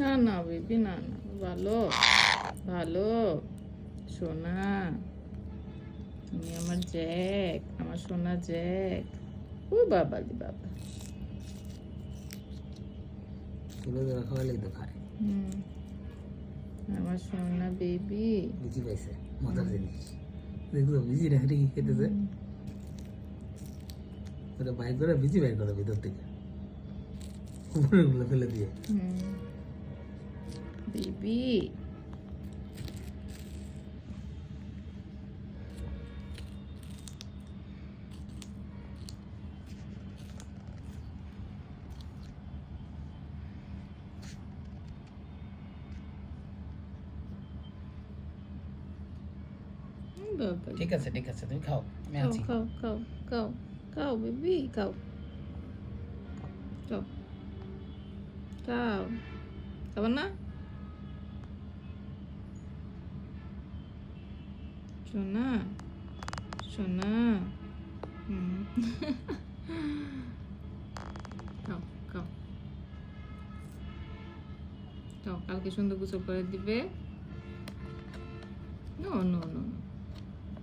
না না বেবি, না না, ভালো ভালো সোনা, তুমি আমার জ্যাক, আমার সোনা জ্যাক। ও বাবা দি বাবা। তুলে ধরা খাওয়ালেই তো খায়। আমার সোনা বেবি। বিজি পাইছে, মজার জিনিস দেখো, বিজি না কি খেতেছে, ওটা বাইর করে বিজি বাইর করে ভিতর থেকে উপরে গুলো ফেলে দিয়ে। বেবি ঠিক আছে ঠিক আছে, তুমি খাও, আমি খাও আছি। খাও খাও খাও খাও বেবি, খাও খাও খাও, খাবার না সোনা সোনা? খাও খাও খাও, কালকে সুন্দর গোসল করে দিবে। No no no.